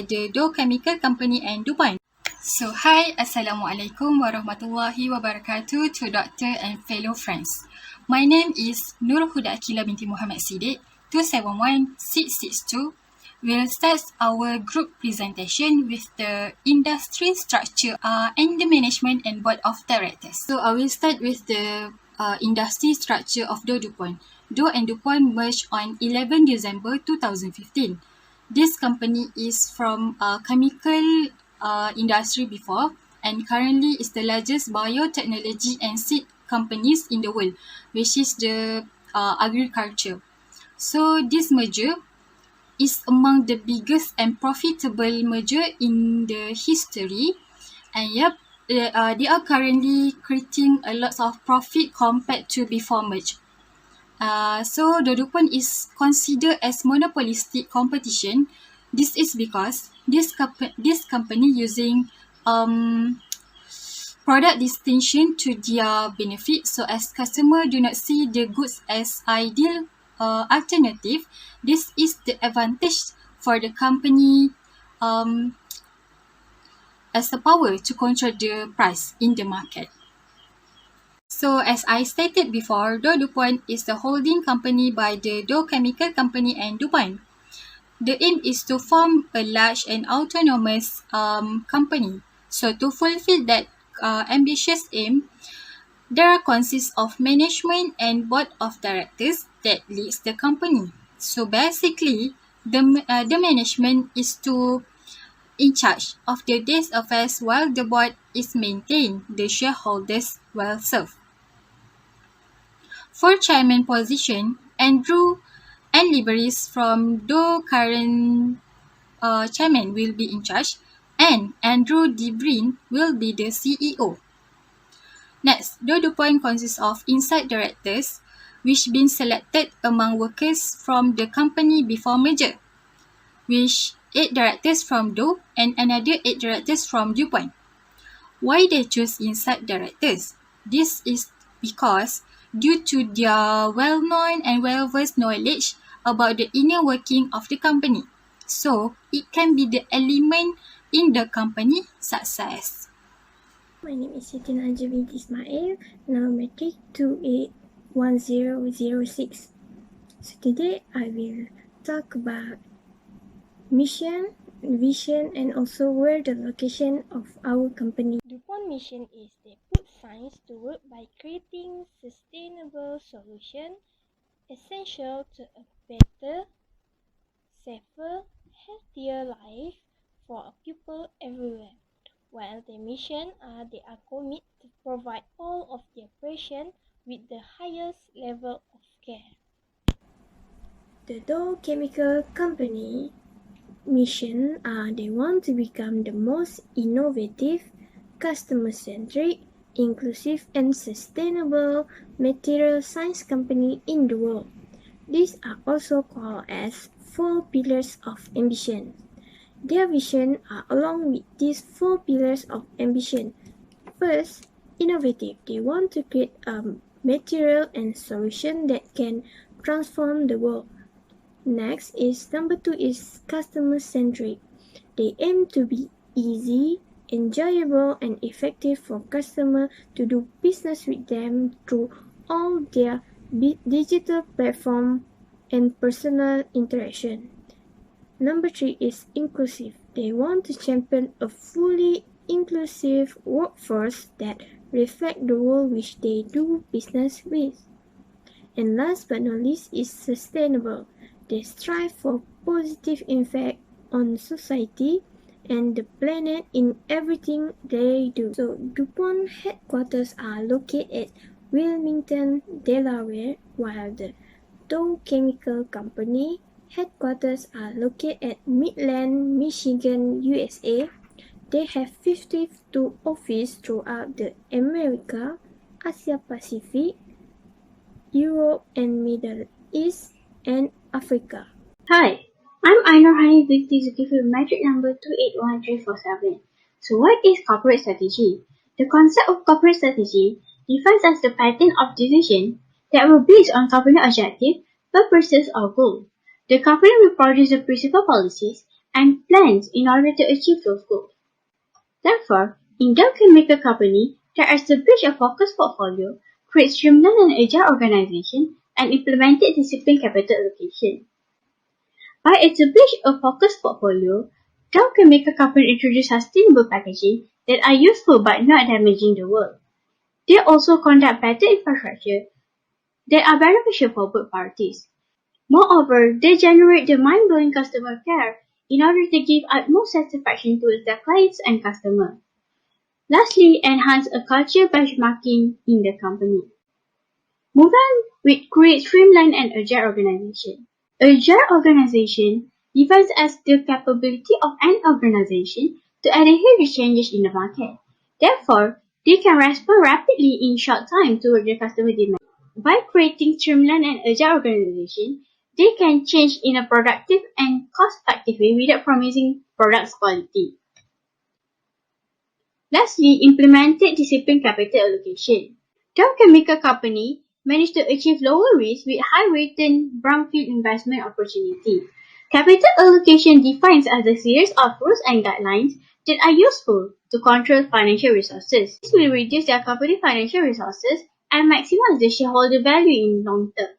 the Dow Chemical Company and DuPont. So, hi, Assalamualaikum warahmatullahi wabarakatuh to Doctor and fellow friends. My name is Nur Huda Akila binti Mohamad Siddiq, 271662. We'll start our group presentation with the industry structure and the management and board of directors. So, I will start with the industry structure of DuPont. Dow and DuPont merged on 11 December 2015. This company is from chemical industry before and currently is the largest biotechnology and seed companies in the world, which is the agriculture. So this merger is among the biggest and profitable merger in the history, and they are currently creating a lot of profit compared to before merge. So the DuPont is considered as monopolistic competition. This is because this company using product distinction to their benefit, so as customer do not see the goods as ideal alternative. This is the advantage for the company as the power to control the price in the market. So as I stated before, Dow DuPont is the holding company by the Dow Chemical Company and DuPont. The aim is to form a large and autonomous company. So to fulfill that ambitious aim, there consists of management and board of directors that leads the company. So basically, the management is in charge of the day's affairs while the board is maintained, the shareholders will serve. For chairman position, Andrew and Liberis from Dow current chairman will be in charge, and Andrew DeBrin will be the CEO. Next, Dow DuPont consists of inside directors, which been selected among workers from the company before merger, which 8 directors from Dow and another 8 directors from DuPont. Why they choose inside directors? This is because due to their well-known and well-versed knowledge about the inner working of the company. So, it can be the element in the company success. My name is Siti Najib binti Ismail, now matric 281006. So today I will talk about mission, vision, and also where the location of our company. DuPont mission is they put science to work by creating sustainable solutions essential to a better, safer, healthier life for people everywhere. While their mission they are committed to provide all of their patients with the highest level of care. The Dow Chemical Company mission they want to become the most innovative, customer-centric, inclusive and sustainable material science company in the world. These are also called as 4 pillars of ambition. Their vision are along with these 4 pillars of ambition. First, innovative. They want to create a material and solution that can transform the world. Next is number 2 is customer-centric. They aim to be easy, enjoyable and effective for customers to do business with them through all their digital platform and personal interaction. Number 3 is inclusive. They want to champion a fully inclusive workforce that reflect the world which they do business with. And last but not least is sustainable. They strive for positive impact on society and the planet in everything they do. So DuPont headquarters are located at Wilmington, Delaware, while the Dow Chemical Company headquarters are located at Midland, Michigan, USA. They have 52 offices throughout the America, Asia Pacific, Europe and Middle East and Africa. Hi, I'm Ainur Hani Bikti Zulkifli, metric number 281347. So what is corporate strategy? The concept of corporate strategy defines as the pattern of decision that will be based on company objective, purposes or goal. The company will produce the principal policies, and plans in order to achieve those goals. Therefore, in DOW Chemical Company, there established a focused portfolio, create streamlined and agile organization, and implemented disciplined capital allocation. By establishing a focused portfolio, DOW Chemical Company introduced sustainable packaging that are useful but not damaging the world. They also conduct better infrastructure that are beneficial for both parties. Moreover, they generate the mind-blowing customer care in order to give utmost satisfaction towards their clients and customers. Lastly, enhance a culture benchmarking in the company. Move on with create streamlined and agile organization. Agile organization defines as the capability of an organization to adhere to changes in the market. Therefore, they can respond rapidly in short time toward the customer demand. By creating streamlined and agile organization, they can change in a productive and cost-effective way without promising products quality. Lastly, implemented disciplined capital allocation. Dow Chemical Company managed to achieve lower risk with high return brownfield investment opportunity. Capital allocation defines as a series of rules and guidelines that are useful to control financial resources. This will reduce their company financial resources and maximize the shareholder value in long term.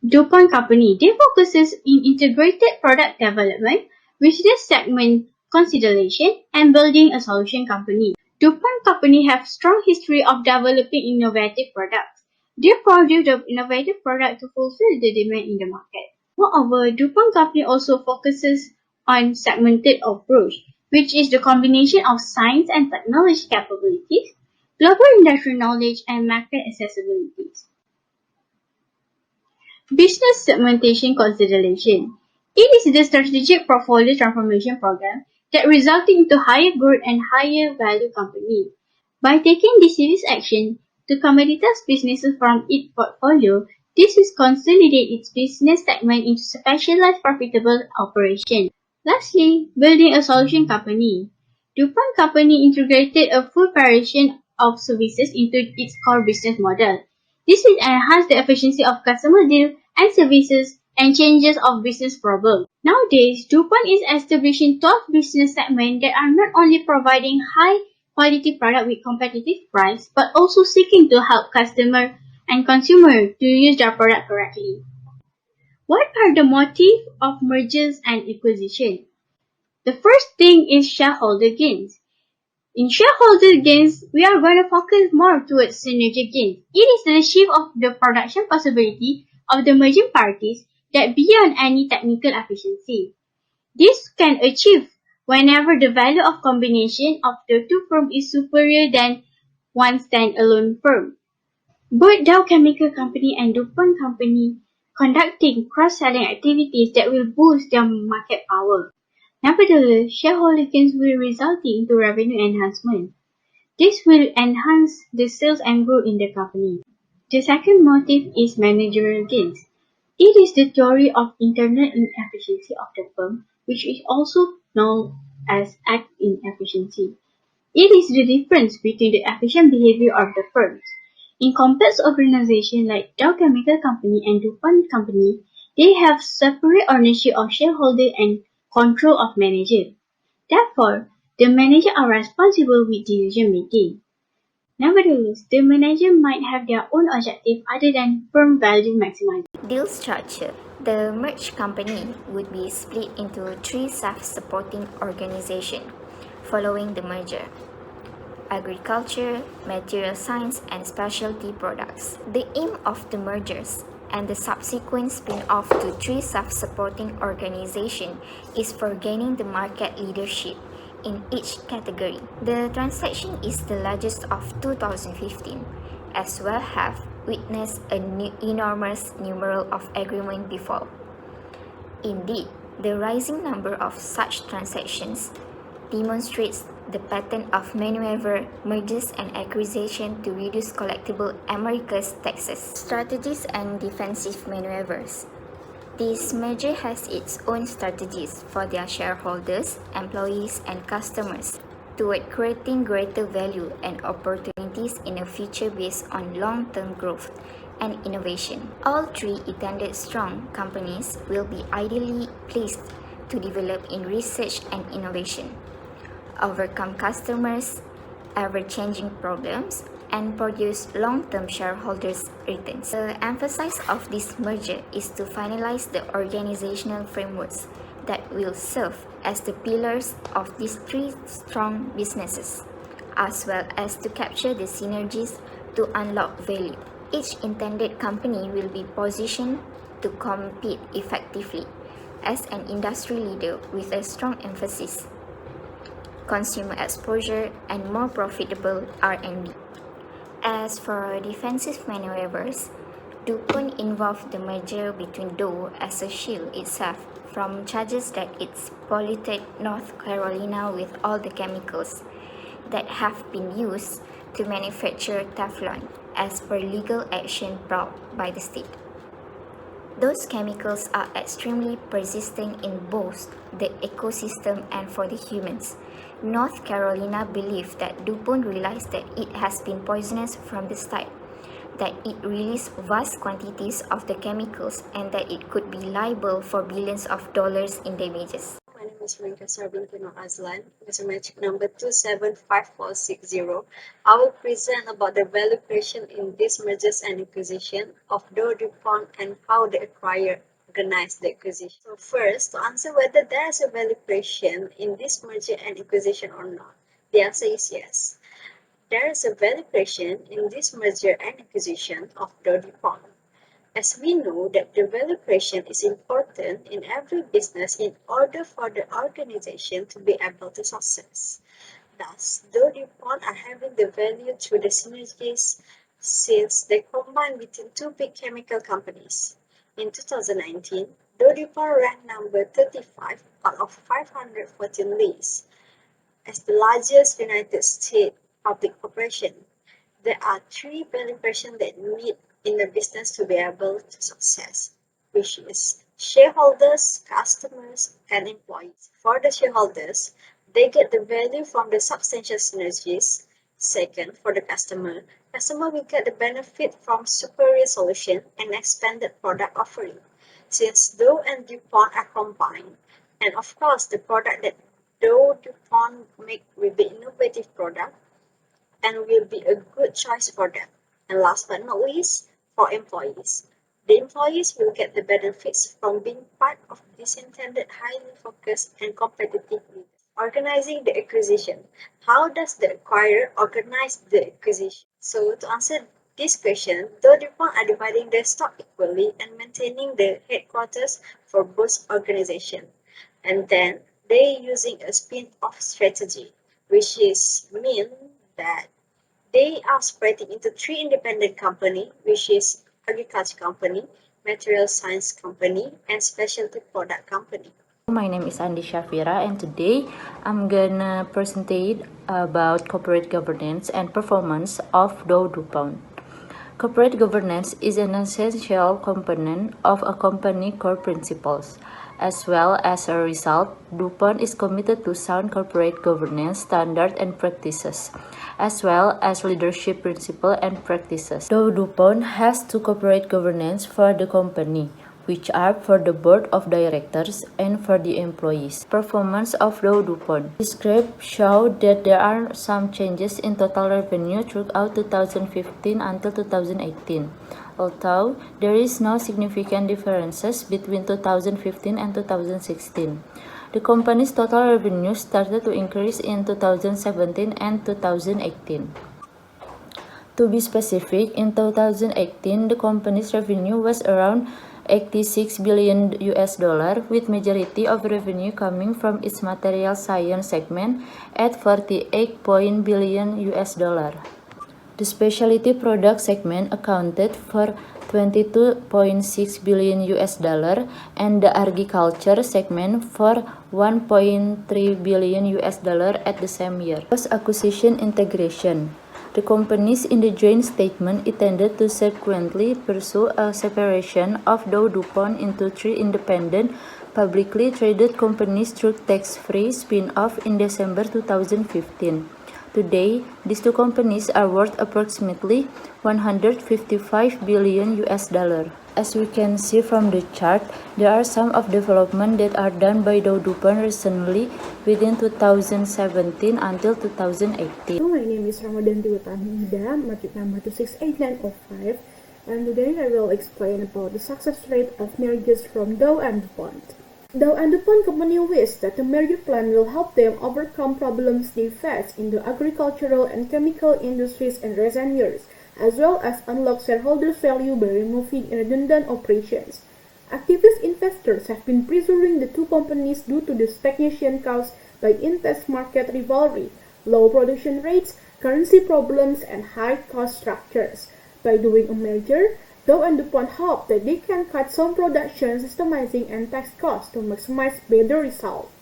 DuPont Company, they focuses in integrated product development, business segment consideration, and building a solution company. DuPont Company have strong history of developing innovative products. They produce the innovative product to fulfill the demand in the market. Moreover, DuPont Company also focuses on segmented approach, which is the combination of science and technology capabilities, global industry knowledge, and market accessibilities. Business segmentation consideration. It is the strategic portfolio transformation program that resulted into higher growth and higher value company. By taking decisive action to commoditize businesses from its portfolio, this will consolidate its business segment into specialized profitable operations. Lastly, building a solution company. DuPont Company integrated a full variation of services into its core business model. This will enhance the efficiency of customer deals and services and changes of business problems. Nowadays, DuPont is establishing 12 business segments that are not only providing high quality product with competitive price, but also seeking to help customer and consumer to use their product correctly. What are the motives of mergers and acquisition? The first thing is shareholder gains. In shareholder gains, we are going to focus more towards synergy gains. It is the shift of the production possibility of the merging parties that beyond any technical efficiency. This can achieve whenever the value of combination of the two firms is superior than one stand-alone firm. Both Dow Chemical Company and DuPont Company conducting cross-selling activities that will boost their market power. Nevertheless, shareholder gains will result into revenue enhancement. This will enhance the sales and growth in the company. The second motive is managerial gains. It is the theory of internal inefficiency of the firm, which is also known as act inefficiency. It is the difference between the efficient behavior of the firms. In complex organizations like Dow Chemical Company and DuPont Company, they have separate ownership of shareholder and control of manager. Therefore, the manager are responsible with decision making. Nevertheless, the manager might have their own objective other than firm value maximizing. Deal structure. The merged company would be split into 3 self-supporting organizations following the merger: agriculture, material science, and specialty products. The aim of the mergers and the subsequent spin-off to 3 self-supporting organizations is for gaining the market leadership in each category. The transaction is the largest of 2015, as well have witnessed an enormous number of agreements before. Indeed, the rising number of such transactions demonstrates the pattern of maneuver, mergers and acquisition to reduce collectible America's taxes. Strategies and defensive maneuvers. This merger has its own strategies for their shareholders, employees, and customers toward creating greater value and opportunities in a future based on long-term growth and innovation. All 3 intended strong companies will be ideally placed to develop in research and innovation, overcome customers' ever-changing problems, and produce long-term shareholders' returns. The emphasis of this merger is to finalize the organizational frameworks that will serve as the pillars of these three strong businesses, as well as to capture the synergies to unlock value. Each intended company will be positioned to compete effectively as an industry leader with a strong emphasis, consumer exposure, and more profitable R&D. As for defensive maneuvers, DuPont involved the merger between Dow as a shield itself from charges that it's polluted North Carolina with all the chemicals that have been used to manufacture Teflon as per legal action brought by the state. Those chemicals are extremely persistent in both the ecosystem and for the humans. North Carolina believes that DuPont realized that it has been poisonous from the start, that it released vast quantities of the chemicals, and that it could be liable for billions of dollars in damages. My name is Rinka Sarbintino Azlan, with magic number 275460. I will present about the value creation in this mergers and acquisition of Dow DuPont and how the acquirer organized the acquisition. So first, to answer whether there is a value creation in this merger and acquisition or not, the answer is yes. There is a value creation in this merger and acquisition of Dow DuPont. As we know that the value creation is important in every business in order for the organization to be able to success. Thus, Dow DuPont are having the value through the synergies since they combine between two big chemical companies. In 2019, Dow DuPont ranked number 35 out of 514 lists as the largest United States public corporation. There are three value creation that meet in the business to be able to success, which is shareholders, customers, and employees. For the shareholders, they get the value from the substantial synergies. Second, for the customer will get the benefit from superior solution and expanded product offering, since Dow and DuPont are combined. And of course, the product that Dow DuPont make will be innovative product and will be a good choice for them. And last but not least, for employees. The employees will get the benefits from being part of this intended highly focused and competitive leaders. Organizing the acquisition. How does the acquirer organize the acquisition? So to answer this question, Dow DuPont are dividing their stock equally and maintaining the headquarters for both organizations. And then they using a spin-off strategy, which is mean that they are spreading into three independent companies, which is agriculture company, material science company, and specialty product company. My name is Andi Shafira, and today I'm gonna present about corporate governance and performance of Dow DuPont. Corporate governance is an essential component of a company's core principles. As well as a result, DuPont is committed to sound corporate governance standards and practices, as well as leadership principles and practices. Dow DuPont has two corporate governance for the company, which are for the board of directors and for the employees. Performance of Dow DuPont. This graph shows that there are some changes in total revenue throughout 2015 until 2018. Although there is no significant differences between 2015 and 2016. The company's total revenue started to increase in 2017 and 2018. To be specific, in 2018, the company's revenue was around $86 billion, with majority of revenue coming from its material science segment at $48 billion. The specialty product segment accounted for $22.6 billion and the agriculture segment for $1.3 billion at the same year. Post-acquisition integration. The companies in the joint statement intended to subsequently pursue a separation of Dow DuPont into three independent, publicly traded companies through tax-free spin-off in December 2015. Today, these two companies are worth approximately $155 billion. As we can see from the chart, there are some of development that are done by DuPont recently within 2017 until 2018. So my name is Ramadan Tiwatahida, matric number 268905, and today I will explain about the success rate of mergers from DOW and DuPont. DOW and DuPont company wish that the merger plan will help them overcome problems they face in the agricultural and chemical industries in recent years, as well as unlock shareholders' value by removing redundant operations. Activist investors have been pressuring the two companies due to the stagnation caused by intense market rivalry, low production rates, currency problems, and high cost structures. By doing a merger, Dow and DuPont hope that they can cut some production, systemizing, and tax costs to maximize better results.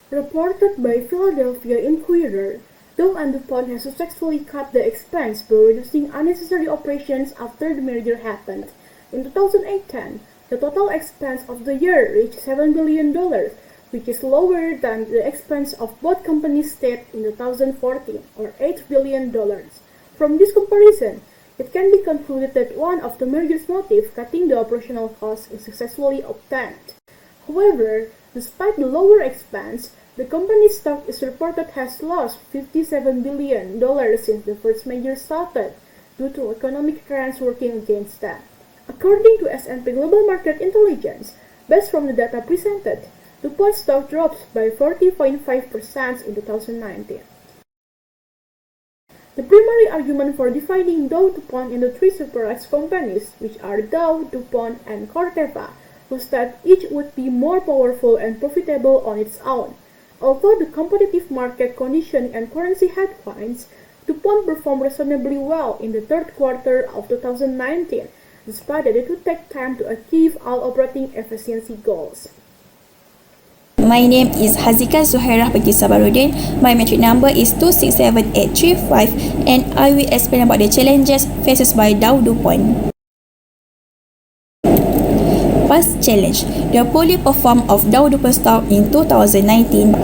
Reported by Philadelphia Inquirer, Dow and DuPont has successfully cut the expense by reducing unnecessary operations after the merger happened. In 2018, the total expense of the year reached $7 billion, which is lower than the expense of both companies stayed in 2014, or $8 billion. From this comparison, it can be concluded that one of the merger's motives, cutting the operational costs, is successfully obtained. However, despite the lower expense, the company's stock is reported has lost $57 billion since the first merger started, due to economic trends working against that. According to S&P Global Market Intelligence, based from the data presented, DuPont stock drops by 40.5% in 2019. The primary argument for dividing Dow DuPont into three separate companies, which are Dow, DuPont, and Corteva, was that each would be more powerful and profitable on its own. Although the competitive market condition and currency headwinds, DuPont performed reasonably well in the third quarter of 2019, despite that it would take time to achieve all operating efficiency goals. My name is Hazika Zuhairah Pagi Sabarudin. My metric number is 267835, and I will explain about the challenges faced by Dow DuPont. Past challenge: the poorly perform of Dow DuPont stock in 2019.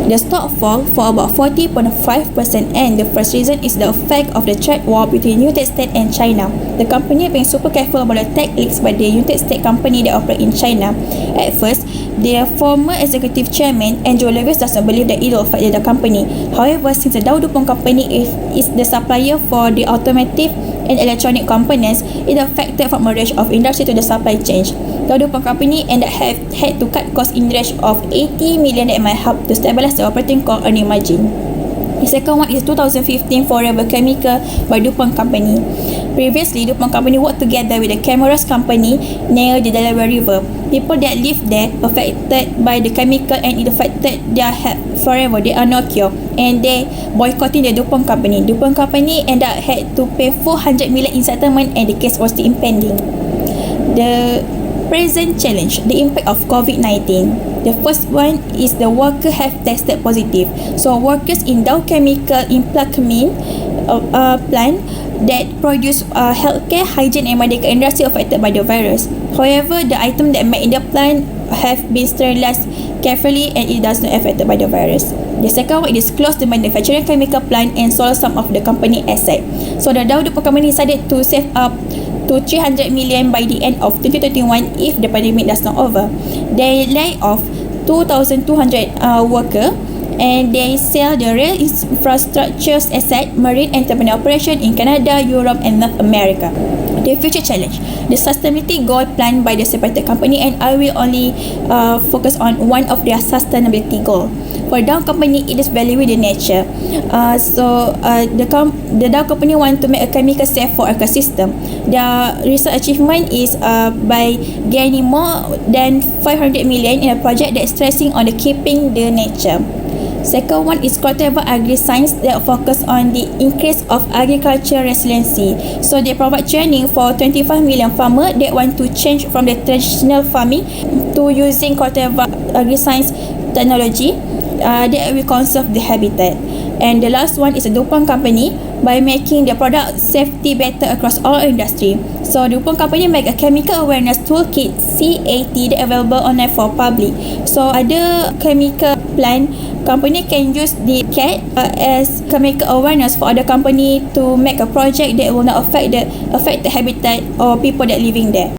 The stock fall for about 40.5%, and the first reason is the effect of the trade war between United States and China. The company being super careful about the tech leaks by the United States company that operate in China. At first, their former executive chairman, Andrew Levis, doesn't believe that it will affect the company. However, since the Dow DuPont company is the supplier for the automotive and electronic components, it affected from a range of industry to the supply chain. Dow DuPont company and had to cut costs in the range of $80 million that might help to stabilize the operating core earning margin. The second one is 2015 Forever Chemical by DuPont company. Previously, DuPont company worked together with the Cameras company near the Delaware River. People that live there affected by the chemical and it affected their health forever. They are no cure, and they boycotting the DuPont company. DuPont company ended up had to pay $400 million in settlement, and the case was still impending. The present challenge: the impact of COVID-19. The first one is the workers have tested positive. So workers in Dow Chemical in Plaquemine plant that produce healthcare, hygiene and medical industry affected by the virus. However, the item that made in the plant have been sterilized carefully and it does not affected by the virus. The second one is close the manufacturing chemical plant and sold some of the company asset. So the Dow DuPont company decided to save up to $300 million by the end of 2021 if the pandemic does not over. They lay off 2,200 workers, and they sell the rail infrastructure asset, marine and terminal operation in Canada, Europe and North America. The future challenge: the sustainability goal planned by the separated company, and I will only focus on one of their sustainability goal. For Dow company, it is valuing the nature. The Dow company want to make a chemical safe for ecosystem. Their recent achievement is by gaining more than $500 million in a project that is stressing on the keeping the nature. Second one is Corteva Agri-Science that focus on the increase of agriculture resiliency. So they provide training for 25 million farmers that want to change from the traditional farming to using Corteva Agri-Science technology that will conserve the habitat. And the last one is a DuPont company by making the product safety better across all industry. So DuPont company make a chemical awareness toolkit CAT that available online for public. So ada chemical plan, company can use the CAT as chemical awareness for other company to make a project that will not affect the habitat or people that living there.